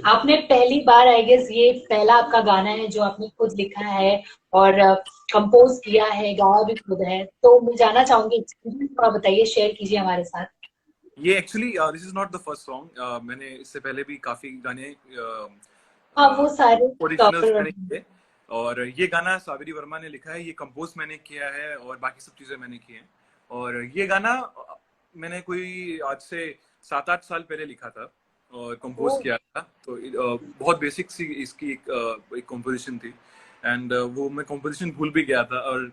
आपने पहली बार I guess ये पहला आपका गाना है जो आपने खुद लिखा है और कंपोज किया है, गाया भी खुद है, तो मैं जानना चाहूंगी एक्सपीरियंस थोड़ा बताइए, शेयर कीजिए हमारे साथ। ये actually this is not the first song. मैंने इससे पहले भी काफी गाने हाँ, वो सारे ओरिजिनल्स कवर मैंने वर्जन। किए। और ये गाना सावेरी वर्मा ने लिखा है, ये कंपोज मैंने किया है और बाकी सब चीजें मैंने की हैं। और ये गाना मैंने कोई आज से 7-8 साल पहले लिखा था और ओ, कंपोज किया था। तो बहुत बेसिक सी इसकी एक कंपोजिशन थी। एंड वो मैं कंपोजिशन भूल भी गया था। और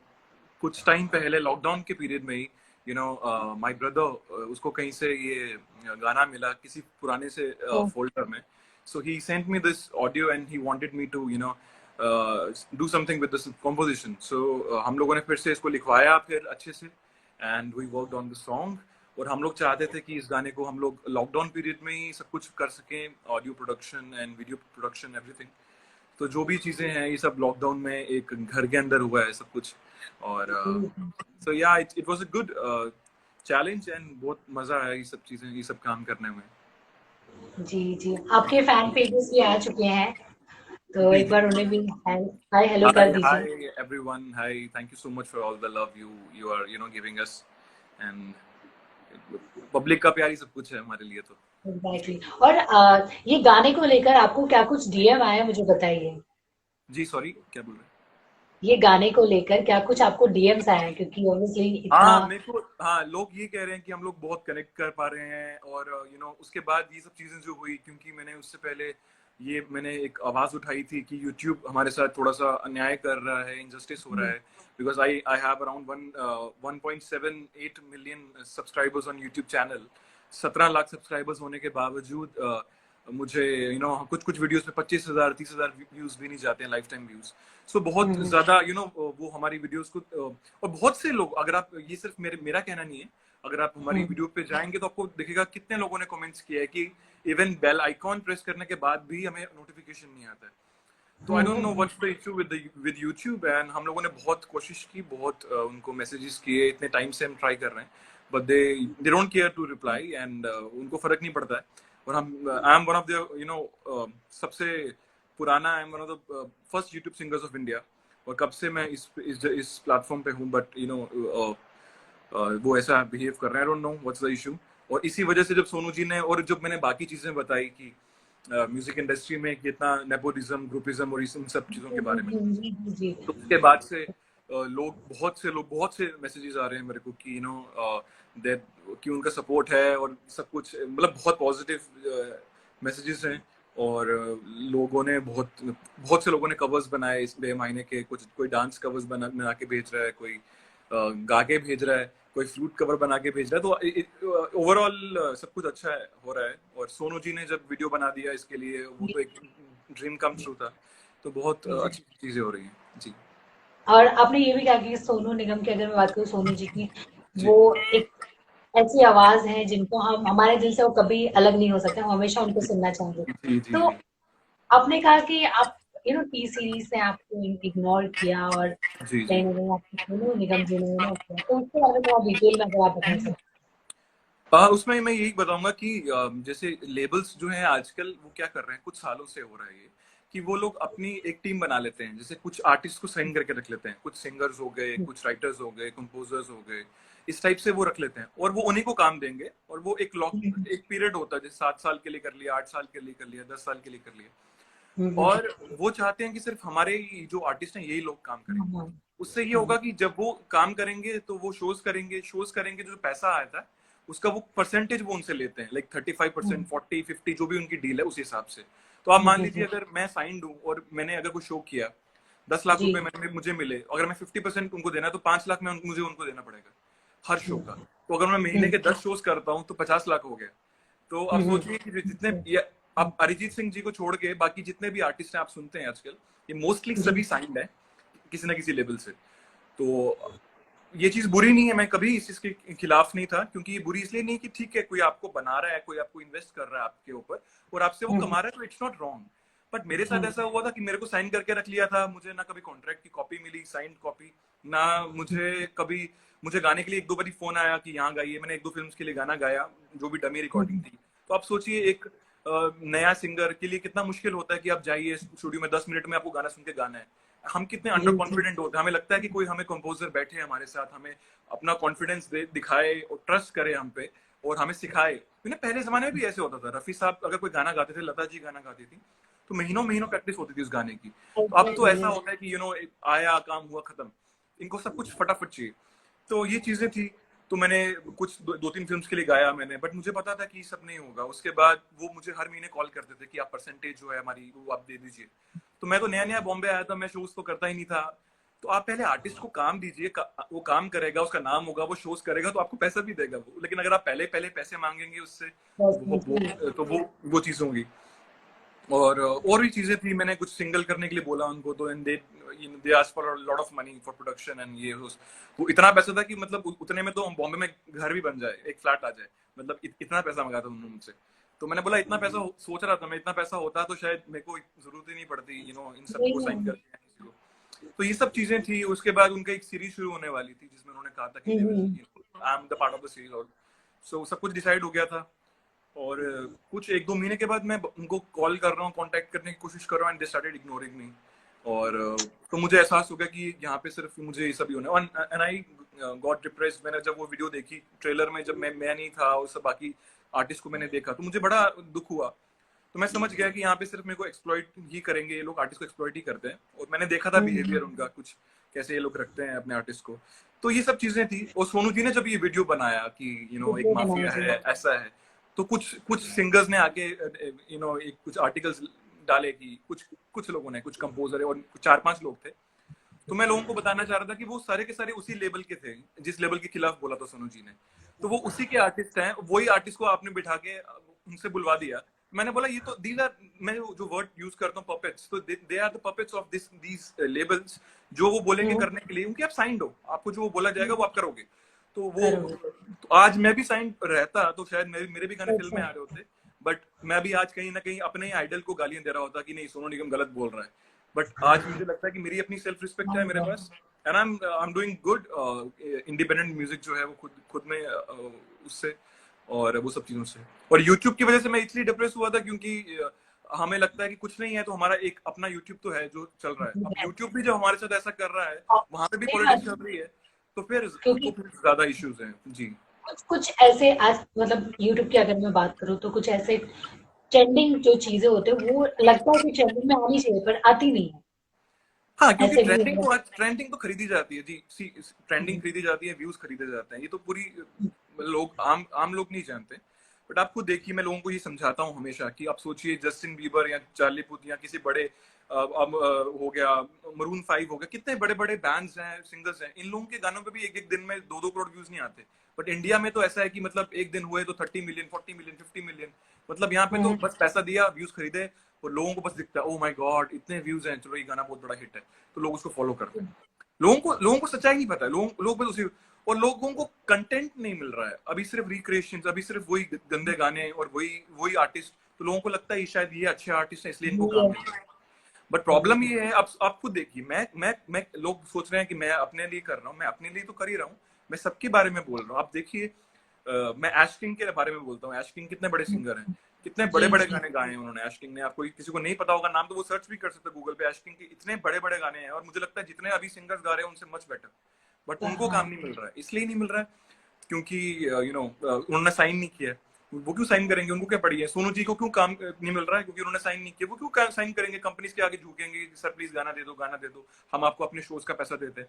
कुछ टाइम पहले लॉकडाउन के पीरियड में ही माय ब्रदर, उसको कहीं से ये गाना मिला किसी पुराने से ओ, फोल्डर में। So he sent me this audio and he wanted me to do something with this composition. So हम लोगों ने फिर से इसको लिखवाया फिर अच्छे से, and we worked on the song. और हम लोग चाहते थे कि इस गाने को हम लोग लॉकडाउन पीरियड में ही सब कुछ कर सकें, audio production and video production everything. तो जो भी चीजें हैं ये सब लॉकडाउन में एक घर के अंदर हुआ है सब कुछ। और सो या it was a good challenge and बहुत मजा आया ये सब चीजें, ये सब काम करने में। जी जी, आपके फैन पेजेस भी आ चुके हैं, तो जी एक जी। बार उन्हें भी हाय हेलो कर हाय हाय दीजिए। Everyone, hi, thank you so much for all the love you you are giving us. And public का प्यार ही सब कुछ है हमारे लिए तो। एग्जैक्टली। और ये गाने को लेकर आपको क्या कुछ डीएम आया, मुझे बताइए। जी सॉरी, क्या बोल रहे हैं? ये गाने को लेकर क्या कुछ आपको डीएम्स आए हैं, क्योंकि ऑब्वियसली इतना। हाँ मेरे को, हाँ लोग ये कह रहे हैं कि हम लोग बहुत कनेक्ट कर पा रहे हैं। और उसके बाद ये सब चीजें जो हुई, क्योंकि मैंने उससे पहले ये मैंने एक आवाज उठाई थी कि यूट्यूब हमारे साथ थोड़ा सा अन्याय कर रहा है, इनजस्टिस हो रहा है। Because I I have around 1.78 million subscribers on YouTube channel. 17 lakh subscribers होने के बावजूद मुझे कुछ कुछ वीडियोस में 25,000 30,000 व्यूज भी नहीं जाते हैं, लाइफ टाइम व्यूज। सो बहुत हम्म, ज्यादा वो हमारी वीडियोस को और बहुत से लोग, अगर आप, ये सिर्फ मेरा कहना नहीं है, अगर आप हमारी हम्म, वीडियो पे जाएंगे तो आपको दिखेगा कितने लोगों ने कमेंट्स किया है कि इवन बेल आइकॉन प्रेस करने के बाद भी हमें नोटिफिकेशन नहीं आता है। तो I don't know what's the issue with YouTube. And हम लोगों ने बहुत कोशिश की, बहुत उनको मैसेजेस किए, इतने टाइम से हम ट्राई कर रहे हैं, but they don't care to reply. And उनको फर्क नहीं पड़ता है। और हम I am one of the सबसे पुराना, I am one of the first YouTube singers of India. और कब से मैं इस प्लेटफॉर्म पे हूँ, बट वो ऐसा बिहेव कर रहे हैं, I don't know what's the issue. और इसी वजह से जब सोनू जी ने, और जब मैंने बाकी चीजें बताई कि म्यूजिक इंडस्ट्री में कितना नेपोटिज्म, ग्रुपिज्म और इन सब चीजों के बारे में, जी जी जी। तो उसके बाद से लोग बहुत से मैसेजेस आ रहे हैं मेरे को कि दैट कि उनका सपोर्ट है और सब कुछ, मतलब बहुत पॉजिटिव मैसेजेस हैं। और लोगों ने बहुत बहुत से लोगों ने कवर्स बनाए इस बेमायने के, कुछ कोई डांस कवर्स बना के भेज रहा है, कोई गा के भेज रहा है, कोई फ्लूट कवर बना के भेज रहा है। तो ओवरऑल सब कुछ अच्छा हो रहा है। और सोनू जी ने जब वीडियो बना दिया इसके लिए, वो तो एक ड्रीम कम ट्रू था। तो बहुत जी, जी। अच्छी चीजें हो रही हैं जी। और आपने ये भी कहा कि सोनू निगम की अगर मैं बात करूँ, सोनू जी की, जी वो एक ऐसी आवाज है जिनको हम, हमारे दिल से वो कभी अलग नहीं हो सकते, हम हमेशा उनको सुनना चाहेंगे। जी जी तो जी आपने कहा कि आप टी सीरीज ने आपको इग्नोर किया और जी कहीं जी। ना कहीं आपको सोनू निगम जी ने इग्नोर किया, तो उसके बारे में थोड़ा डिटेल में अगर आप बता सकते उसमें मैं यही बताऊंगा कि जैसे लेबल्स जो हैं आजकल वो क्या कर रहे हैं, कुछ सालों से हो रहा है ये, कि वो लोग अपनी एक टीम बना लेते हैं। जैसे कुछ आर्टिस्ट को साइन करके रख लेते हैं, कुछ सिंगर्स हो गए, हैं। कुछ राइटर्स हो गए, कंपोजर्स हो गए, इस टाइप से वो रख लेते हैं और वो उन्हीं को काम देंगे। और वो एक पीरियड होता है, जैसे 7 साल के लिए कर लिया, 8 साल के लिए कर लिया, 10 साल के लिए कर लिया। और वो चाहते हैं कि सिर्फ हमारे ही जो आर्टिस्ट हैं यही लोग काम करेंगे। उससे ये होगा कि जब वो काम करेंगे तो वो शोज करेंगे, जो पैसा आता है उसका वो परसेंटेज वो उनसे लेते हैं, लाइक 35%, 40-50, जो भी उनकी डील है उस हिसाब से। तो आप मान जी लीजिए जी अगर मैं साइंड हूँ और मैंने अगर कोई शो किया, 10 लाख जी रुपए मैंने मुझे मिले, अगर मैं 50% उनको देना है तो 5 लाख में मुझे उनको देना पड़ेगा हर शो का। तो अगर मैं महीने के 10 शोज करता हूँ तो 50 लाख हो गया। तो आप सोचिए कि जितने आप अरिजीत सिंह जी को छोड़ के बाकी जितने भी आर्टिस्ट हैं आप सुनते हैं आजकल, ये मोस्टली जी सभी साइंड है किसी ना किसी लेवल से। तो ये चीज बुरी नहीं है, मैं कभी इस चीज के खिलाफ नहीं था, क्योंकि ये बुरी इसलिए नहीं कि ठीक है कोई आपको बना रहा है, कोई आपको इन्वेस्ट कर रहा है आपके ऊपर और आपसे वो कमा रहा है, तो इट्स नॉट रॉन्ग। बट मेरे साथ ऐसा हुआ था कि मेरे को साइन करके रख लिया था, मुझे ना कभी कॉन्ट्रैक्ट की कॉपी मिली, साइंड कॉपी, ना मुझे गाने के लिए एक दो बारी फोन आया कि यहाँ गाइए। मैंने एक दो फिल्म के लिए गाना गाया, जो भी डमी रिकॉर्डिंग थी। तो आप सोचिए, एक नया सिंगर के लिए कितना मुश्किल होता है कि आप जाइए स्टूडियो में 10 मिनट में आपको गाना सुन के गाना है। हम कितने अंडर कॉन्फिडेंट होते हैं, हमें लगता है कि कोई हमें कंपोजर बैठे हमारे साथ, हमें अपना कॉन्फिडेंस दिखाए और ट्रस्ट करे हम पे और हमें सिखाए। पहले जमाने में भी ऐसे होता था, रफी साहब अगर कोई गाना गाते थे, लता जी गाना गाती थी, तो महीनों महीनों प्रैक्टिस होती थी उस गाने की। तो अब तो ऐसा होता है कि आया, काम हुआ, खत्म, इनको सब कुछ फटाफट चाहिए। तो ये चीजें थी। तो मैंने कुछ दो तीन फिल्म्स के लिए गाया मैंने, बट मुझे पता था कि सब नहीं होगा। उसके बाद वो मुझे हर महीने कॉल करते थे कि आप परसेंटेज जो है हमारी वो आप दे दीजिए। तो मैं तो नया नया बॉम्बे आया था, मैं शोज तो करता ही नहीं था। तो आप पहले आर्टिस्ट को काम दीजिए, वो काम करेगा, उसका नाम होगा, वो शोज करेगा, तो आपको पैसा भी देगा वो। लेकिन अगर आप पहले पहले पैसे मांगेंगे उससे, तो वो चीज होंगी। और भी चीजें थी, मैंने कुछ सिंगल करने के लिए बोला उनको, तो and they asked for lot of money for production and ये वो इतना पैसा था कि मतलब उतने में तो बॉम्बे में घर भी बन जाए, एक फ्लैट आ जाए, मतलब इतना पैसा मंगाया था उन्होंने मुझसे। तो मैंने बोला इतना पैसा सोच रहा था मैं, इतना पैसा होता तो शायद मेरे को जरूरत ही नहीं पड़ती इन सबको साइन करके। तो ये सब चीजें थी। उसके बाद उनका एक सीरीज शुरू होने वाली थी जिसमें उन्होंने कहा था कि I am the part of the series, और सो सब कुछ डिसाइड हो गया था। और कुछ 1-2 महीने के बाद मैं उनको कॉल कर रहा हूँ, कांटेक्ट करने की कोशिश कर रहा हूँ, एंड दे स्टार्टेड इग्नोरिंग मी। और तो मुझे एहसास हो गया कि यहाँ पे सिर्फ मुझे ये सब ही होना है। And I got depressed. मैंने जब वो वीडियो देखी ट्रेलर में, जब मैं नहीं था और सब बाकी आर्टिस्ट को मैंने देखा, तो मुझे बड़ा दुख हुआ। तो मैं समझ गया कि यहाँ पे सिर्फ मेरे को एक्सप्लॉइट ही करेंगे ये लोग, आर्टिस्ट को एक्सप्लॉइट ही करते हैं। और मैंने देखा था बिहेवियर उनका कुछ, कैसे ये लोग रखते हैं अपने आर्टिस्ट को। तो ये सब चीजें थी। और सोनू जी ने जब ये वीडियो बनाया कि एक माफिया है, ऐसा है, तो कुछ सिंगर्स ने आके एक कुछ आर्टिकल्स डाले कि कुछ लोगों ने, कुछ कंपोजर है और 4-5 लोग थे। तो मैं लोगों को बताना चाह रहा था कि वो सारे के सारे उसी लेवल के थे जिस लेवल के खिलाफ बोला था सोनू जी ने। तो वो उसी के आर्टिस्ट हैं, वही आर्टिस्ट को आपने बिठा के उनसे बुलवा दिया। मैंने बोला ये तो दीज आर, मैं जो वर्ड यूज करता हूँ पपेट्स, तो they are the puppets of these labels. जो वो बोलेंगे करने के लिए, उनके आप साइंड हो, आपको जो वो बोला जाएगा वो आप करोगे। तो आज मैं भी साइन रहता तो शायद मेरे भी गाने फिल्म में आ रहे होते, बट मैं भी आज कहीं ना कहीं अपने ही आइडल को गालियां दे रहा होता कि नहीं सोनू निगम गलत बोल रहा है। बट आज मुझे लगता है कि मेरी अपनी सेल्फ रिस्पेक्ट है मेरे पास, and I am doing good. Independent music जो है वो खुद में उससे और वो सब चीजों से। और यूट्यूब की वजह से मैं इसलिए डिप्रेस हुआ था क्योंकि हमें लगता है कि कुछ नहीं है, तो हमारा एक अपना यूट्यूब तो है जो चल रहा है। अब यूट्यूब भी जब हमारे साथ ऐसा कर रहा है, वहां पे भी पॉलिटिक्स चल रही है, तो फिर ज्यादा इश्यूज हैं जी। कुछ ऐसे आज मतलब यूट्यूब की अगर मैं बात करूँ तो कुछ ऐसे ट्रेंडिंग जो चीजें होते हैं वो लगता है कि ट्रेंडिंग में आनी चाहिए पर आती नहीं है। हाँ, क्योंकि ट्रेंडिंग तो खरीदी जाती है जी। ट्रेंडिंग खरीदी जाती है, व्यूज खरीदे जाते हैं, ये तो पूरी लोग आम लोग नहीं जानते। बट आप खुद देखिए, मैं लोगों को ये समझाता हूँ हमेशा कि आप सोचिए जस्टिन बीबर या चार्ली पुथ या किसी बड़े हो गया, मरून 5 हो गया, कितने बड़े बड़े बैंड्स हैं, सिंगर्स हैं, इन लोगों के गानों पे भी एक दिन में 2-2 करोड़ व्यूज नहीं आते। बट इंडिया में तो ऐसा है कि मतलब एक दिन हुए तो 30 मिलियन, 40 मिलियन, 50 मिलियन। मतलब यहाँ पे तो बस पैसा दिया, व्यूज खरीदे, और लोगों को बस दिखता है ओ माय गॉड इतने व्यूज हैं, चलो ये गाना बहुत बड़ा हिट है, तो लोग उसको फॉलो करते हैं। लोगों को सच्चाई नहीं पता है, लोग बस उसी, और लोगों को कंटेंट नहीं मिल रहा है। अभी सिर्फ रिक्रिएशन, अभी सिर्फ वही गंदे गाने और वही आर्टिस्ट। तो लोगों को लगता है शायद ये अच्छे आर्टिस्ट है इसलिए इनको काम मिल रहा है। बट प्रॉब्लम ये है, आप खुद देखिए, मैं लोग सोच रहे हैं कि मैं अपने लिए कर रहा हूँ, मैं अपने लिए तो कर ही रहा हूँ, मैं सबके बारे में बोल रहा हूँ। आप देखिए, मैं एश किंग के बारे में बोलता हूँ। एश किंग कितने बड़े सिंगर हैं, कितने बड़े बड़े गाने गाए हैं उन्होंने। एश किंग ने, आपको किसी को नहीं पता होगा नाम तो वो सर्च भी कर सकते हैं गूगल पे। एश किंग के इतने बड़े बड़े गाने हैं, और मुझे लगता है जितने अभी सिंगर्स गा रहे हैं उनसे मच बेटर। बट उनको काम नहीं मिल रहा है, इसलिए नहीं मिल रहा है क्योंकि उन्होंने साइन नहीं किया। वो क्यों साइन करेंगे, उनको क्या पड़ी है। सोनू जी को क्यों काम नहीं मिल रहा है, क्योंकि उन्होंने साइन नहीं किया। वो क्यों साइन करेंगे, कंपनीज के आगे झुकेंगे, सर प्लीज गाना दे दो, हम आपको अपने शोज का पैसा देते हैं।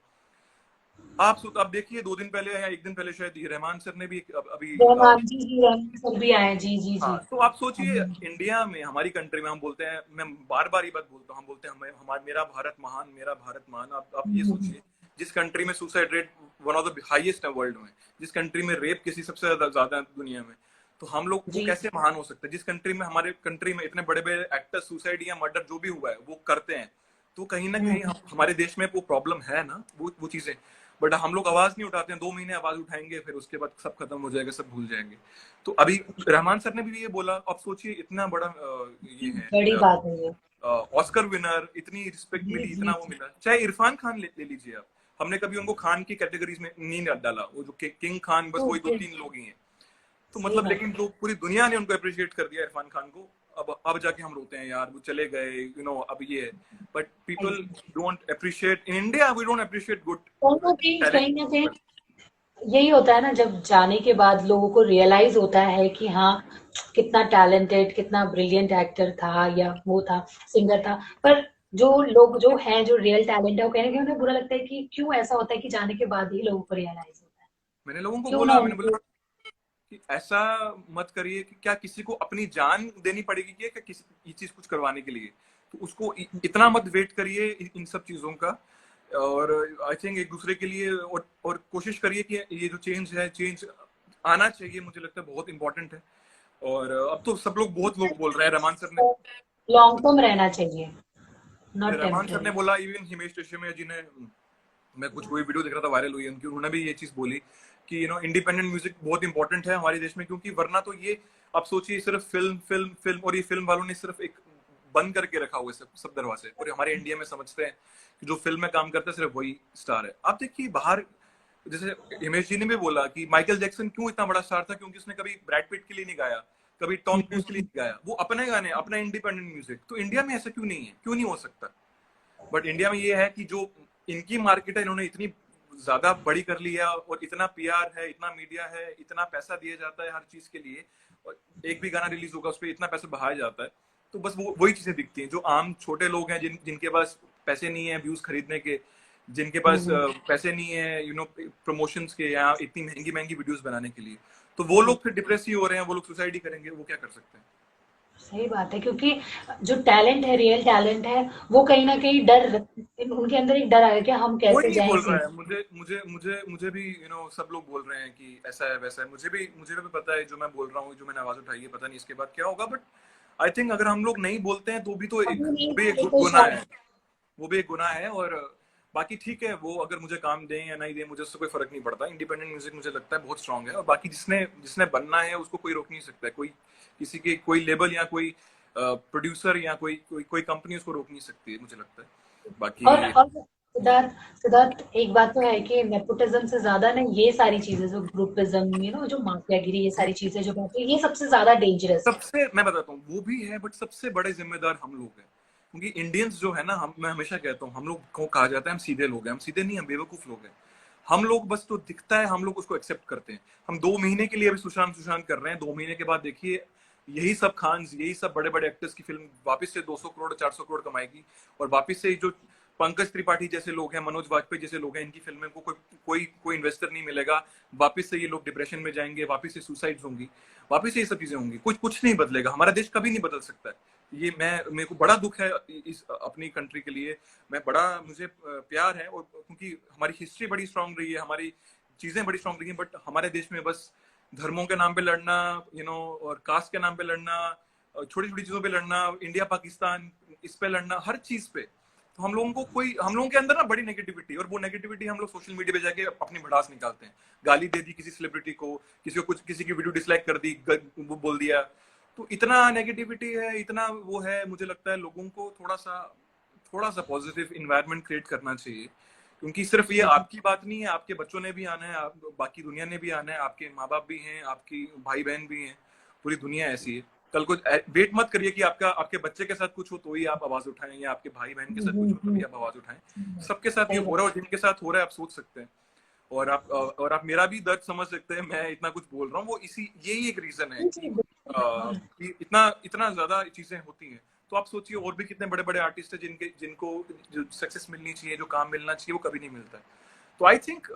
आप देखिए 2 दिन पहले या 1 दिन पहले शायद रहमान सर ने भी अभी रहमान सर भी आए। जी। हाँ, तो आप सोचिए इंडिया में, हमारी कंट्री में हम बोलते हैं, मैं बार बार ये बात बोलता हूँ, हम बोलते हैं हमारा मेरा भारत महान, मेरा भारत महान। आप ये सोचिए, जिस कंट्री में suicide rate one of the highest है वर्ल्ड में, जिस कंट्री में रेप केसेस सबसे ज्यादा है दुनिया में, तो हम लोग वो कैसे महान हो सकते हैं। जिस कंट्री में, हमारे कंट्री में इतने बड़े बड़े एक्टर्स सुसाइड या मर्डर जो भी हुआ है वो करते हैं, तो कहीं ना कहीं हमारे देश में वो प्रॉब्लम है ना, वो चीजें। बट हम लोग आवाज नहीं उठाते हैं। 2 महीने आवाज उठाएंगे, फिर उसके बाद सब खत्म हो जाएगा, सब भूल जाएंगे। तो अभी रहमान सर ने भी ये बोला। अब सोचिए इतना बड़ा ये है, बड़ी बात है ये। ऑस्कर विनर, इतनी रिस्पेक्ट मिली, इतना वो मिला। चाहे इरफान खान ले लीजिए आप, हमने कभी उनको खान की कैटेगरीज में नहीं डाला। वो जो किंग खान, बस वही 2-3 लोग ही हैं। तो मतलब, लेकिन लोग, पूरी दुनिया ने उनको अप्रिशिएट कर दिया इरफान खान को। अब जाके हम रोते हैं यार वो चले गए, यू नो, अब ये है। But people don't appreciate in India, we don't appreciate good कहीं ना कहीं टैलेंट। यही होता है ना, जब जाने के बाद लोगों को रियलाइज होता है कि हाँ, कितना टैलेंटेड, कितना ब्रिलियंट एक्टर था या वो था, सिंगर था। पर जो लोग जो हैं, जो रियल टैलेंट है, वो कहीं ना कहीं उन्हें बुरा लगता है कि क्यों ऐसा होता है कि जाने के बाद ही लोगों को रियलाइज होता है। मैंने लोगों को क्यों ना बोला, मैंने उनको। बोला कि ऐसा मत करिए कि क्या किसी को अपनी जान देनी पड़ेगी क्या किसी ये चीज कुछ करवाने के लिए, तो उसको इतना मत वेट करिए इन सब चीजों का। और आई थिंक एक दूसरे के लिए और कोशिश करिए कि ये जो चेंज है, चेंज आना चाहिए, मुझे लगता है बहुत इंपॉर्टेंट है। और अब तो सब लोग, बहुत लोग बोल रहे हैं, लॉन्ग टर्म रहना चाहिए, नॉट रहमान सर ने टेम्पररी। बोला, इवन हिमेश रेशमिया जी ने, मैं कुछ कोई वीडियो देख रहा था वायरल हुई उनकी, उन्होंने भी ये चीज बोली कि यू नो इंडिपेंडेंट म्यूजिक बहुत इंपॉर्टेंट है हमारे देश में, क्योंकि वरना तो ये आप सोचिए सिर्फ फिल्म फिल्म फिल्म, और ये फिल्म वालों ने सिर्फ एक बंद करके रखा हुआ है सब दरवाजे, और हमारे इंडिया में समझते हैं कि जो फिल्म में काम करता है सिर्फ वही स्टार है। आप देखिए बाहर, जैसे हिमेश जी ने भी बोला कि माइकल जैक्सन क्यों इतना बड़ा स्टार था, क्योंकि उसने कभी ब्रैड पिट के लिए नहीं गाया, कभी टॉम क्रूज के लिए नहीं गाया, वो अपने गाने, अपना इंडिपेंडेंट म्यूजिक। तो इंडिया में ऐसा क्यों नहीं है, क्यों नहीं हो सकता? बट इंडिया में ये है कि जो इनकी मार्केट है, इन्होंने इतनी ज्यादा बड़ी कर ली है, और इतना पीआर है, इतना मीडिया है, इतना पैसा दिया जाता है हर चीज के लिए, और एक भी गाना रिलीज होगा उस पर इतना पैसा बहाया जाता है, तो बस वही चीजें दिखती हैं। जो आम छोटे लोग हैं, जिनके पास पैसे नहीं है व्यूज खरीदने के, जिनके पास पैसे नहीं है यू नो प्रमोशंस के, या इतनी महंगी महंगी वीडियोस बनाने के लिए, तो वो लोग फिर डिप्रेस ही हो रहे हैं, वो लोग सुसाइड ही करेंगे, वो क्या कर सकते हैं? सही बात है, क्योंकि जो टैलेंट है, रियल टैलेंट है, वो कहीं ना कहीं डर, उनके अंदर एक डर आ गया कि हम कोई कैसे नहीं जाएं बोल रहा कहीं। है, मुझे मुझे मुझे मुझे भी यू नो सब लोग बोल रहे हैं कि ऐसा है वैसा है, मुझे भी पता है, जो मैं बोल रहा हूँ, जो मैंने आवाज उठाई है, पता नहीं इसके बाद क्या होगा। बट आई थिंक अगर हम लोग नहीं बोलते हैं तो भी तो अभी नहीं वो भी एक बोले तो गुनाह है, शायद। वो भी एक गुनाह है। और बाकी ठीक है, वो अगर मुझे काम दें या नहीं दें, मुझे उससे कोई फर्क नहीं पड़ता। इंडिपेंडेंट म्यूजिक मुझे लगता है बहुत स्ट्रांग है, और बाकी जिसने जिसने बनना है उसको कोई रोक नहीं सकता है, कोई किसी के कोई लेबल या कोई प्रोड्यूसर या कोई कंपनी उसको रोक नहीं सकती है, मुझे लगता है। बाकी और सिद्धार्थ, सिद्धार्थ, एक बात तो है कि नेपोटिज्म से ज्यादा ना ये सारी चीजें, जो ग्रुपिज्म, जो माफियागिरी, ये सारी चीजें जो बात है, ये सबसे ज्यादा डेंजरस है। सबसे, मैं बताता हूँ, वो भी है, बट सबसे बड़े जिम्मेदार हम लोग हैं। क्योंकि इंडियंस जो है ना, मैं हमेशा कहता हूँ, हम लोग को कहा जाता है हम सीधे लोग हैं, हम सीधे नहीं, हम बेवकूफ लोग हैं। हम लोग बस जो दिखता है हम लोग उसको एक्सेप्ट करते हैं। हम 2 महीने के लिए अभी सुशांत सुशांत कर रहे हैं, 2 महीने के बाद देखिए यही सब खान, यही सब बड़े बड़े एक्टर्स की फिल्म वापस से 200 करोड़ 400 करोड़ कमाएगी, और वापस से जो पंकज त्रिपाठी जैसे लोग हैं, मनोज वाजपेयी जैसे लोग हैं, इनकी फिल्में को कोई इन्वेस्टर नहीं मिलेगा, वापस से ये लोग डिप्रेशन में जाएंगे, वापस से सुसाइड्स होंगी, वापस से ये सब चीजें होंगी, कुछ नहीं बदलेगा। हमारा देश कभी नहीं बदल सकता है। ये मेरे को बड़ा दुख है इस अपनी कंट्री के लिए। मुझे प्यार है, और क्योंकि हमारी हिस्ट्री बड़ी स्ट्रांग रही है, हमारी चीजें बड़ी स्ट्रांग रही है, बट हमारे देश में बस धर्मों के नाम पे लड़ना, और कास्ट के नाम पे लड़ना, छोटी छोटी चीजों पे लड़ना, इंडिया पाकिस्तान इस पे लड़ना, हर चीज पे। तो हम लोगों के अंदर ना बड़ी नेगेटिविटी, और वो नेगेटिविटी हम लोग सोशल मीडिया पे जाके अपनी भड़ास निकालते हैं। गाली दे दी किसी सेलिब्रिटी को, किसी की वीडियो डिसलाइक कर दी, वो बोल दिया, तो इतना नेगेटिविटी है, इतना वो है। मुझे लगता है लोगों को थोड़ा सा पॉजिटिव इन्वायरमेंट क्रिएट करना चाहिए, क्योंकि सिर्फ ये आपकी बात नहीं है, आपके बच्चों ने भी आना है, बाकी दुनिया ने भी आना है, आपके माँ बाप भी हैं, आपकी भाई बहन भी हैं, पूरी दुनिया ऐसी है। कल को वेट मत करिए कि आपके बच्चे के साथ कुछ हो तो ही आप आवाज उठाएं, या आपके भाई बहन के साथ कुछ हो तभी आप आवाज उठाएं। सबके साथ ये सही हो रहा बात। है, और जिनके साथ हो रहा है आप सोच सकते हैं, और आप मेरा भी दर्द समझ सकते हैं। मैं इतना कुछ बोल रहा हूँ, वो यही एक रीजन है कि इतना इतना ज्यादा चीजें होती हैं। तो आप सोचिए और भी कितने बड़े बड़े आर्टिस्ट हैं जिनको जो सक्सेस मिलनी चाहिए, जो काम मिलना चाहिए, वो कभी नहीं मिलता है। तो आई थिंक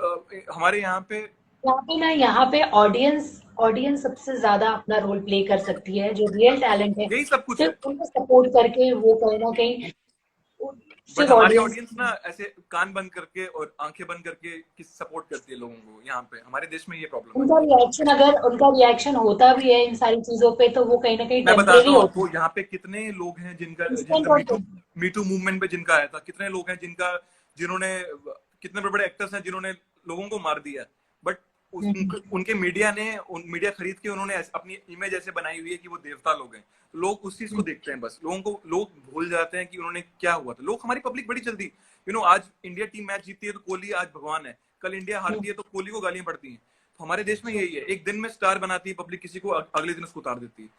हमारे यहाँ पे ऑडियंस ऑडियंस सबसे ज्यादा अपना रोल प्ले कर सकती है, जो रियल टैलेंट है। यही सब कुछ है। सिर्फ उनको सपोर्ट करके वो कहीं ना कहीं, बट सिर्फ हमारी ऑडियंस। ऑडियंस ना ऐसे कान बंद करके और आंखें बंद करके किस सपोर्ट करती है लोगों को, यहाँ पे हमारे देश में ये प्रॉब्लम है। उनका रिएक्शन होता भी है इन सारी चीजों पे, तो वो कहीं ना कहीं मैं बताता टेम्परेरी हूँ होता आपको, है। यहाँ पे कितने लोग हैं जिनका जिनका इंस्टेंट और मीटू मूवमेंट पे जिनका आया था, कितने लोग हैं जिन्होंने कितने बड़े बड़े एक्टर्स हैं जिन्होंने लोगों को मार दिया, बट उनके मीडिया खरीद के उन्होंने अपनी इमेज ऐसे बनाई हुई है कि वो देवता लोग हैं। तो लोग उस चीज को देखते हैं, बस लोग भूल जाते हैं कि उन्होंने क्या हुआ था। हमारी पब्लिक बड़ी जल्दी, आज इंडिया टीम मैच जीतती है तो कोहली आज भगवान है, कल इंडिया हारती है तो कोहली को गालियां पड़ती हैं। तो हमारे देश में यही है, एक दिन में स्टार बनाती है पब्लिक किसी को, अगले दिन उसको उतार देती है।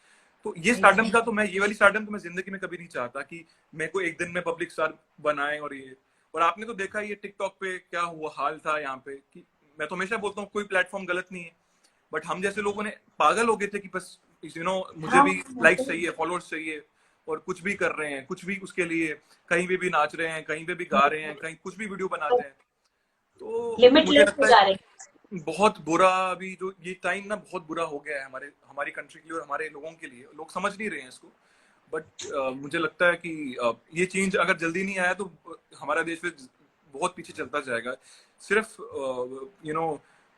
तो ये स्टारडम का तो मैं ये वाली स्टारडम तो मैं जिंदगी में कभी नहीं चाहता कि मेरे को एक दिन में पब्लिक स्टार बनाए। और आपने तो देखा ये टिकटॉक पे क्या हुआ हाल था यहाँ पे कि मैं तो हमेशा बोलता हूँ कोई प्लेटफॉर्म गलत नहीं है, बट हम जैसे लोगों ने पागल हो गए थे कि बस मुझे हाँ, भी लाइक्स चाहिए, फॉलोअर्स चाहिए, और कुछ भी कर रहे हैं, कुछ भी उसके लिए कहीं पे भी नाच रहे हैं, कहीं पे भी गा रहे हैं, कहीं कुछ भी वीडियो बनाते हैं। तो मुझे लिमिटलेस हो लगता है जा रहे बहुत बुरा अभी जो ये टाइम ना बहुत बुरा हो गया है हमारी कंट्री के लिए और हमारे लोगों के लिए। लोग समझ नहीं रहे हैं इसको, बट मुझे लगता है कि ये चेंज अगर जल्दी नहीं आया तो हमारा देश फिर बहुत पीछे चलता जाएगा। सिर्फ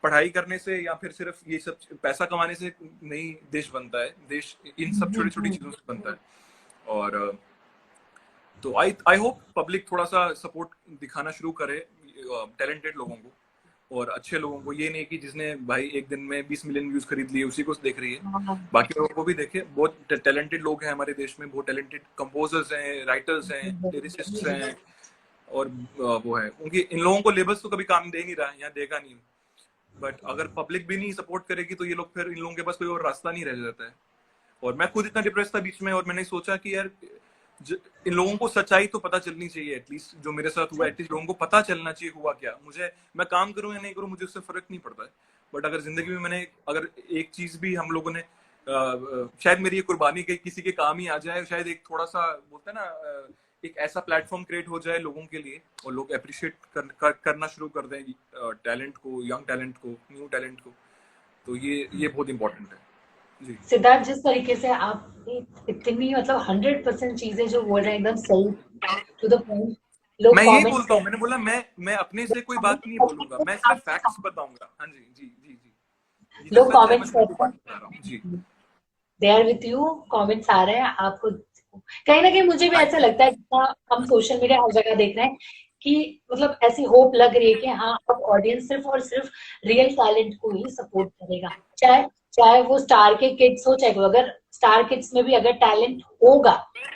पढ़ाई करने से या फिर सिर्फ ये सब पैसा कमाने से नहीं देश बनता है। देश इन सब छोटी छोटी हैं। चीजों से बनता है। और तो आई होप पब्लिक थोड़ा सा सपोर्ट दिखाना शुरू करे टैलेंटेड लोगों को और अच्छे लोगों को। ये नहीं कि जिसने भाई एक दिन में 20 मिलियन व्यूज खरीद लिए उसी को देख रही है, हाँ, बाकी लोगों को भी देखे। बहुत टैलेंटेड लोग हैं हमारे देश में, बहुत टैलेंटेड कंपोजर्स हैं, राइटर्स हैं, लिरिसिस्ट्स हैं, और वो है उनकी इन लोगों को लेबल्स तो कभी काम दे नहीं रहा है, यहाँ देगा नहीं। बट अगर पब्लिक भी नहीं सपोर्ट करेगी तो ये लोग फिर इन लोगों के पास कोई और रास्ता नहीं रह जाता है। और मैं खुद इतना डिप्रेस था बीच में, और मैंने सोचा कि यार इन लोगों को सच्चाई तो पता चलनी चाहिए, एटलीस्ट जो मेरे साथ हुआ एटलीस्ट लोगों को पता चलना चाहिए हुआ क्या। मुझे मैं काम करूं या नहीं करूं मुझे उससे फर्क नहीं पड़ता है, बट अगर जिंदगी में मैंने अगर एक चीज भी हम लोगों ने शायद मेरी ये कुर्बानी किसी के काम ही आ जाए, शायद एक थोड़ा सा बोलते हैं ना एक ऐसा प्लेटफॉर्म क्रिएट हो जाए लोगों के लिए और लोग अप्रिशिएट करना शुरू कर दें टैलेंट को, यंग टैलेंट को, न्यू टैलेंट को, तो ये बहुत इंपॉर्टेंट है जी। सिद्धार्थ, जिस तरीके से आप इतनी मतलब 100% चीजें जो बोल रहे हैं एकदम सही टू द पॉइंट। लोग मैं यही कमेंट्स बोलता हूँ, कर मैंने बोला मैं अपने से कोई बात नहीं बोलूंगा, मैं सिर्फ फैक्ट्स बताऊंगा। हाँ जी जी जी जी, ये जो लोग सच है मैं कमेंट्स सिर्फ वो करते बात हैं, बता रहा हूँ जी। They are with you, comments आ रहे हैं आपको। कहीं ना कहीं मुझे भी ऐसा लगता है जितना हम सोशल मीडिया हर जगह देख रहे हैं कि मतलब ऐसी होप लग रही है कि हाँ अब ऑडियंस सिर्फ और सिर्फ रियल टैलेंट को ही सपोर्ट करेगा। चाहे चाहे वो स्टार के किड्स हो, चाहे वो अगर स्टार किड्स में भी अगर टैलेंट होगा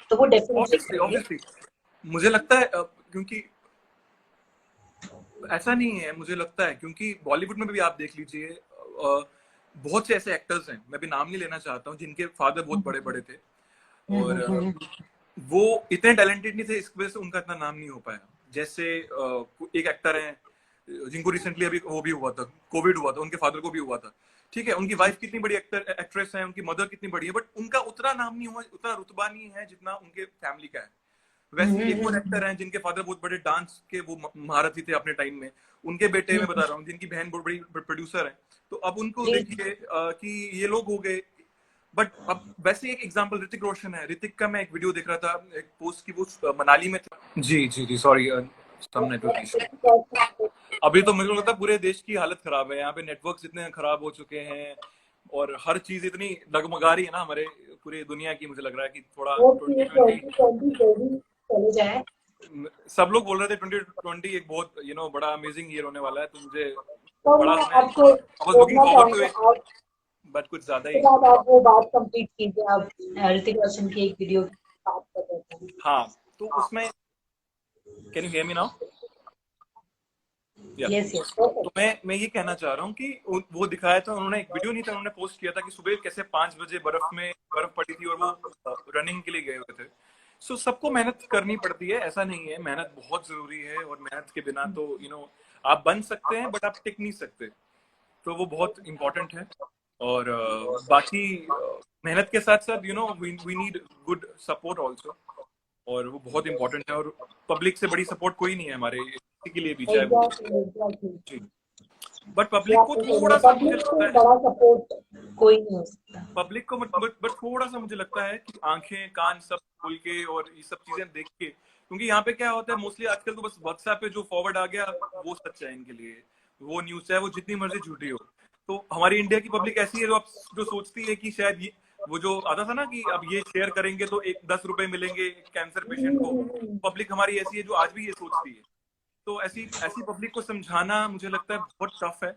तो वो डेफिनेटली ऑब्वियसली करेंगे। ऑब्वियसली मुझे लगता है क्योंकि ऐसा नहीं है, मुझे लगता है क्योंकि बॉलीवुड में भी आप देख लीजिए बहुत से ऐसे एक्टर्स हैं, मैं भी नाम नहीं लेना चाहता हूँ, जिनके फादर बहुत बड़े बड़े थे और वो इतने टैलेंटेड नहीं थे, इस वजह से उनका इतना नाम नहीं हो पाया। जैसे एक एक्टर है जिनको रिसेंटली अभी वो भी हुआ था, कोविड हुआ था, उनके फादर को भी हुआ था। ठीक है, उनकी वाइफ कितनी बड़ी एक्ट्रेस है, उनकी मदर कितनी बड़ी है, बट उनका उतना नाम नहीं हुआ, उतना रुतबा नहीं है जितना उनके फैमिली का है। वैसे एक और एक्टर हैं जिनके फादर बहुत बड़े डांस के वो महारथी थे अपने टाइम में, उनके बेटे मैं बता रहा हूँ, जिनकी बहन बहुत बड़ी प्रोड्यूसर है। तो अब उनको देखिए कि ये लोग हो गए। बट अब वैसे एक एग्जांपल ऋतिक रोशन है। ऋतिक का मैं एक वीडियो देख रहा था, एक पोस्ट की, वो मनाली में था। जी जी जी सॉरी, सम नेटवर्क इशू। अभी तो मुझे लगता है पूरे देश की हालत खराब है, यहाँ पे नेटवर्क्स इतने खराब हो चुके हैं और हर चीज इतनी डगमगा रही है ना हमारे पूरी दुनिया की। मुझे लग रहा है कि थोड़ा 2020 चले जाए। सब लोग बोल रहे थे 2020 एक बहुत बड़ा अमेजिंग ईयर होने वाला है, तो मुझे तो बड़ा मैं मैं आपको I was looking बोलना forward to चाहूंगा it, आप बट कुछ ज्यादा के ही। बाद आप वो बात कंप्लीट कीजिए। आप ऋतिक रोशन की एक वीडियो की बात कर रहे थे। हाँ, तो उसमें can you hear me now? या यस यस, तो मैं ये कहना चाह रहा हूँ कि वो दिखाया था उन्होंने, एक वीडियो नहीं था, उन्होंने पोस्ट किया था कि सुबह कैसे 5 बजे बर्फ पड़ी थी और वो रनिंग के लिए गए हुए थे। सो सबको मेहनत करनी पड़ती है, ऐसा नहीं है, मेहनत बहुत जरूरी है और मेहनत के बिना तो आप बन सकते हैं बट आप टिक नहीं सकते, तो वो बहुत इम्पोर्टेंट है। और बाकी मेहनत के साथ साथ we need good support also, और वो बहुत इम्पोर्टेंट है। और पब्लिक से बड़ी सपोर्ट कोई नहीं है हमारे किसी के लिए भी, चाहे वो एग्जैक्टली एग्जैक्टली। जी। बट ये पब्लिक को आपने सही थोड़ा बोला, सा मुझे पब्लिक से लगता है, बड़ा सपोर्ट कोई नहीं हो सकता। पब्लिक को बट थोड़ा सा मुझे लगता है कि आंखें कान सब खोल के और ये सब चीजें देख के, क्योंकि यहाँ पे क्या होता है मोस्टली आजकल तो बस व्हाट्सएप पे जो फॉरवर्ड आ गया वो सच है इनके लिए, वो न्यूज है वो जितनी मर्जी झूठी हो। तो हमारी इंडिया की पब्लिक ऐसी है जो सोचती है कि शायद वो जो आता था ना कि अब ये शेयर करेंगे तो 10 रुपए मिलेंगे कैंसर पेशेंट को, पब्लिक हमारी ऐसी है जो आज भी ये सोचती है। तो ऐसी ऐसी पब्लिक को समझाना मुझे लगता है बहुत टफ है।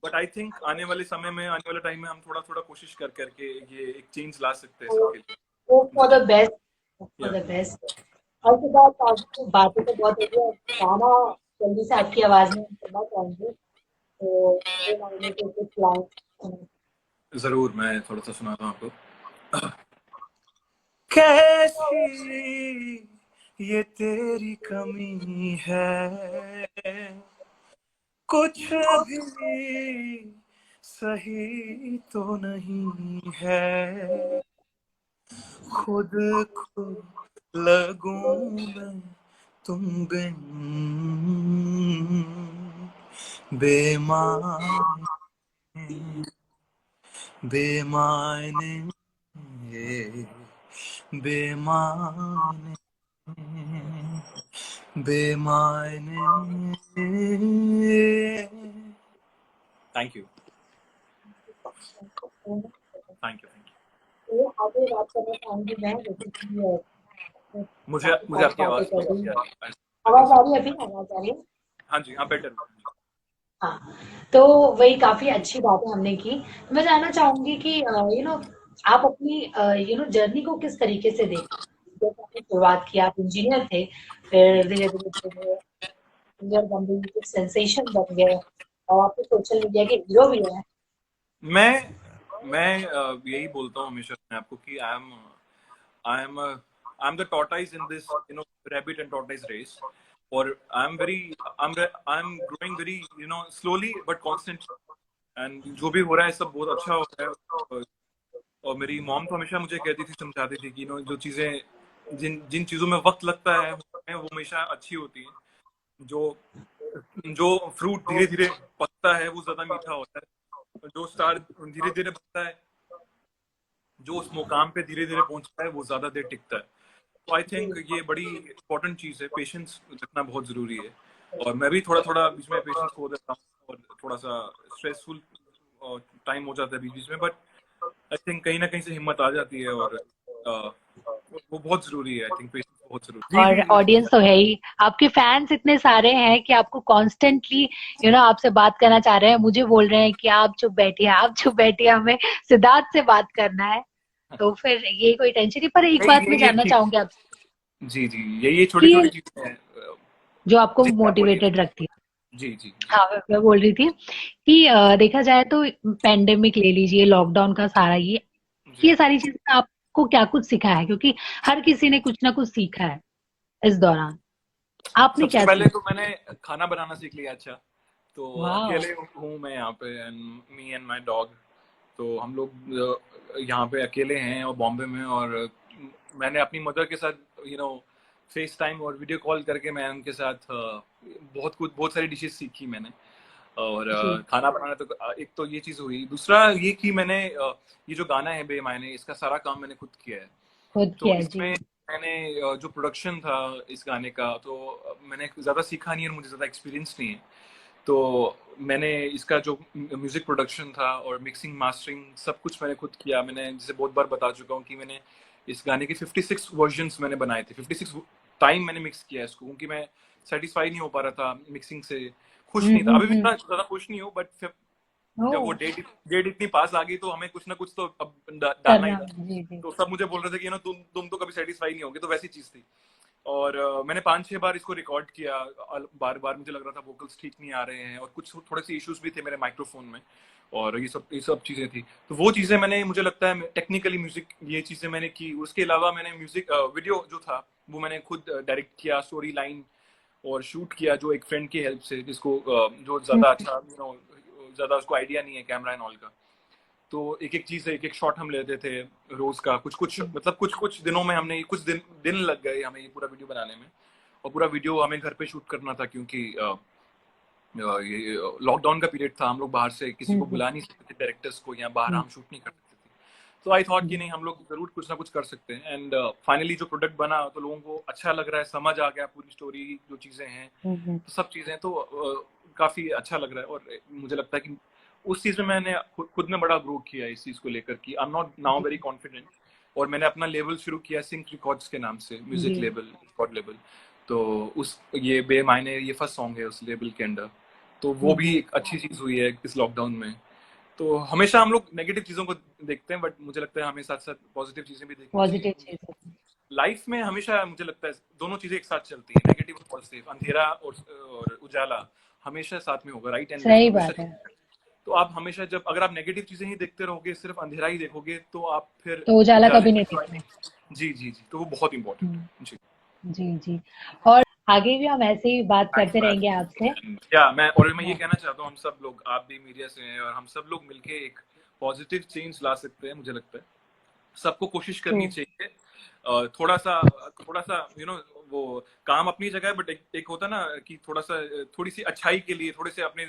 बट आई थिंक आने वाले समय में, आने वाले टाइम में हम थोड़ा थोड़ा कोशिश कर करके ये एक चेंज ला सकते हैं सबके लिए। Hope for the best, for या द बेस्ट। और के बाद आपकी बातें तो बहुत हो गई, गाना जल्दी से आपकी आवाज में हम सुनना चाहेंगे, तो ये महीने के कुछ लाइन। जरूर मैं थोड़ा सा सुनाता हूँ आपको। कैसी ये तेरी कमी है, कुछ भी सही तो नहीं है, खुद को लगूं मैं तुम बिन बेमानी, बेमायने बेमायने बेमायने। Thank you, thank you, thank you. तो आगे बात करना चाहूंगी मैं, जैसे कि मुझे काफी मुझे सारी आपकी बातें आवाज कर रही हूँ। आई थिंक आवाज सो। आ रही है? अभी आवाज आ रही है? हाँ जी, हाँ बेटर। हाँ, तो वही काफ़ी अच्छी बातें हमने की। तो मैं जानना चाहूँगी कि आप अपनी जर्नी को किस तरीके से देखते हैं? जैसे आपने शुरुआत की, आप इंजीनियर थे, फिर धीरे-धीरे धीरे सिंगर बन गई, फिर सेंसेशन बन गए और आप तो सोशल मीडिया के हीरो भी हैं। मैं मैं यही बोलता हूँ हमेशा अपने आपको कि I am the tortoise in this rabbit and tortoise race, और I am growing very slowly but constant, and जो भी हो रहा है सब बहुत अच्छा हो रहा है। और मेरी मॉम तो हमेशा मुझे कहती थी, समझाती थी कि जो चीजें जिन जिन चीजों में वक्त लगता है वो हमेशा अच्छी होती है। जो जो फ्रूट धीरे धीरे पकता है वो ज्यादा मीठा होता है, जो स्टार धीरे धीरे बनता है, जो उस मुकाम पे धीरे धीरे पहुंचता है वो ज्यादा देर टिकता है। तो आई थिंक ये बड़ी इंपॉर्टेंट चीज है, पेशेंस रखना बहुत जरूरी है। और मैं भी थोड़ा थोड़ा बीच में पेशेंस खो देता हूँ, और थोड़ा सा स्ट्रेसफुल टाइम हो जाता है बीच बीच में, बट आई थिंक कहीं ना कहीं से हिम्मत आ जाती है, और वो बहुत जरूरी है। आई थिंक पेशेंस बहुत जरूरी है। जी और जी जी जी। ऑडियंस तो है ही, आपके फैन्स इतने सारे हैं कि आपको कॉन्स्टेंटली आपसे बात करना चाह रहे हैं, मुझे बोल रहे हैं कि आप चुप बैठिए, आप चुप बैठिए, हमें सिद्धार्थ से बात करना है। तो फिर ये कोई टेंशन नहीं, पर एक नहीं, बात मैं ये जानना ठीक। चाहूंगी आपसे जी जी, ये छोटी कि छोटी चीजें हैं। जो आपको जी आप बोलिए। मोटिवेटेड रखती है। जी जी जी हाँ, मैं बोल रही थी कि देखा जाए तो पेंडेमिक ले लीजिए, लॉकडाउन का सारा जी। ये सारी चीजें आपको क्या कुछ सिखाया है? क्योंकि हर किसी ने कुछ ना कुछ सीखा है इस दौरान। आपने सबसे क्या पहले सीखा? तो मैंने खाना बनाना सीख लिया। अच्छा, तो वाह! अकेले हूँ मैं यहाँ पे, and me and my dog. तो हम लोग यहाँ पे अकेले हैं और बॉम्बे में, और मैंने अपनी मदर के साथ फेस टाइम और वीडियो कॉल करके मैं उनके साथ बहुत सारी डिशेस सीखी मैंने। और जी, खाना बनाना तो एक तो ये चीज हुई। दूसरा ये कि मैंने ये जो गाना है बेमायने, इसका सारा काम मैंने खुद किया है। खुद तो किया है, जी। इसमें मैंने जो प्रोडक्शन था इस गाने का, तो मैंने ज़्यादा सीखा नहीं है और मुझे ज़्यादा एक्सपीरियंस नहीं है। तो मैंने इसका जो म्यूजिक प्रोडक्शन था और मिक्सिंग मास्टरिंग सब कुछ मैंने खुद किया। मैंने जैसे बहुत बार बता चुका हूँ कि मैंने इस गाने के 56 वर्जन्स मैंने बनाए थे, 56 टाइम मैंने मिक्स किया इसको, क्योंकि मैं सेटिस्फाई नहीं हो पा रहा था मिक्सिंग से, खुश नहीं था। अभी भी इतना ज़्यादा खुश नहीं हूँ, बट जब वो ओह! डेट इतनी पास आ गई तो हमें कुछ ना कुछ तो अब डालना ही करना था। जी, जी। तो सब मुझे बोल रहे थे कि तुम तो कभी सेटिस्फाई नहीं होगे, तो वैसी चीज थी। और मैंने 5-6 बार इसको रिकॉर्ड किया। बार बार मुझे लग रहा था वोकल्स ठीक नहीं आ रहे हैं, और कुछ थोड़े से इश्यूज भी थे मेरे माइक्रोफोन में, और ये सब चीजें थी। तो वो चीजें मैंने, मुझे लगता है टेक्निकली म्यूजिक ये चीजें मैंने की। उसके अलावा मैंने म्यूजिक वीडियो जो था वो मैंने खुद डायरेक्ट किया, स्टोरी लाइन और शूट किया, जो एक फ्रेंड की हेल्प से, जिसको जो हुँ, ज्यादा अच्छा ज्यादा उसको आइडिया नहीं है कैमरा एंड ऑल का। तो एक एक चीज, एक एक शॉट हम लेते थे रोज का, कुछ कुछ जी। मतलब कुछ कुछ दिनों में हमने कुछ दिन लग गए हमें ये पूरा वीडियो बनाने में। और पूरा वीडियो हमें घर पे शूट करना था, क्योंकि ये लॉकडाउन का पीरियड था। हम लोग बाहर से किसी हुँ, को हुँ, बुला नहीं सकते थे, डायरेक्टर्स को, या बाहर हुँ, हम शूट नहीं कर सकते थे। तो आई थॉट कि हुँ, नहीं, हम लोग जरूर कुछ ना कुछ कर सकते हैं। एंड फाइनली जो प्रोडक्ट बना तो लोगों को अच्छा लग रहा है, समझ आ गया पूरी स्टोरी, जो चीजें हैं, हुँ, हुँ, तो सब चीजें तो काफी अच्छा लग रहा है। और मुझे लगता है कि उस चीज में मैंने खुद में बड़ा ग्रो किया इस चीज को लेकर, कि आई एम नॉट नाउ जी, वेरी कॉन्फिडेंट। और मैंने अपना लेबल शुरू किया सिंक रिकॉर्ड्स के नाम से, जी। Music label, record label. तो उस ये बेमायने ये फर्स्ट सॉन्ग है उस लेबल के अंडर। तो वो हुँ, भी हुँ। एक अच्छी चीज हुई है इस लॉकडाउन में। तो हमेशा हम लोग नेगेटिव चीजों को देखते हैं, बट मुझे लगता है हमें साथ साथ पॉजिटिव चीजें भी देखनी चाहिए, पॉज़िटिव क्योंकि चीज़ें। लाइफ में हमेशा मुझे लगता है दोनों चीजें एक साथ चलती है, नेगेटिव और पॉजिटिव, अंधेरा और उजाला हमेशा साथ में होगा, राइट एंड लेफ्ट सही हमेशा। बात है। तो आप हमेशा, जब अगर आप नेगेटिव चीजें ही देखते रहोगे, सिर्फ अंधेरा ही देखोगे, तो आप फिर तो उजाला उजाले कभी को नहीं एंजॉय दिखता। जी जी जी, तो वो बहुत इंपॉर्टेंट हम्म, है जी। जी जी। और आगे भी हम ऐसे ही बात थैंक्स करते फॉर रहेंगे हैविंग आपसे। मी। या मैं ये कहना चाहता हूँ, हम सब लोग, आप भी मीडिया से हैं और हम सब लोग मिलके एक पॉजिटिव चेंज ला सकते हैं, मुझे लगता है सबको कोशिश ट्रू। करनी चाहिए। थोड़ा सा वो काम अपनी जगह है, बट एक होता ना कि थोड़ी सी अच्छाई के लिए, थोड़े से अपने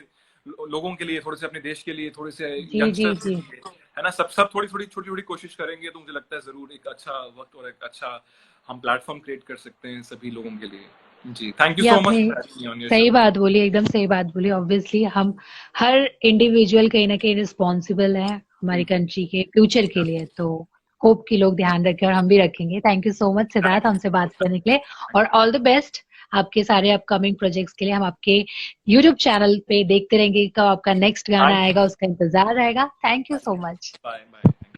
लोगों के लिए, थोड़े से अपने देश के लिए, थोड़े से जी जी यंगस्टर्स जी। के लिए, है ना, सब थोड़ी थोड़ी छोटी छोटी कोशिश करेंगे तो मुझे लगता है जरूर एक अच्छा वक्त और एक अच्छा हम प्लेटफॉर्म क्रिएट कर सकते हैं सभी लोगों के लिए। जी, थैंक यू ये सो आपने मच ऑन योर सही शो। बात बोली, एकदम सही बात बोली। ऑब्वियसली हम हर इंडिविजुअल कहीं ना कहीं रिस्पॉन्सिबल है हमारी कंट्री के फ्यूचर के लिए, तो होप कि लोग ध्यान रखें और हम भी रखेंगे। Thank you so much Siddharth हमसे बात करने के लिए, और ऑल द बेस्ट आपके सारे अपकमिंग प्रोजेक्ट्स के लिए। हम आपके यूट्यूब चैनल पे देखते रहेंगे, कब आपका नेक्स्ट गाना आएगा उसका इंतजार रहेगा। Thank you so much. Bye bye.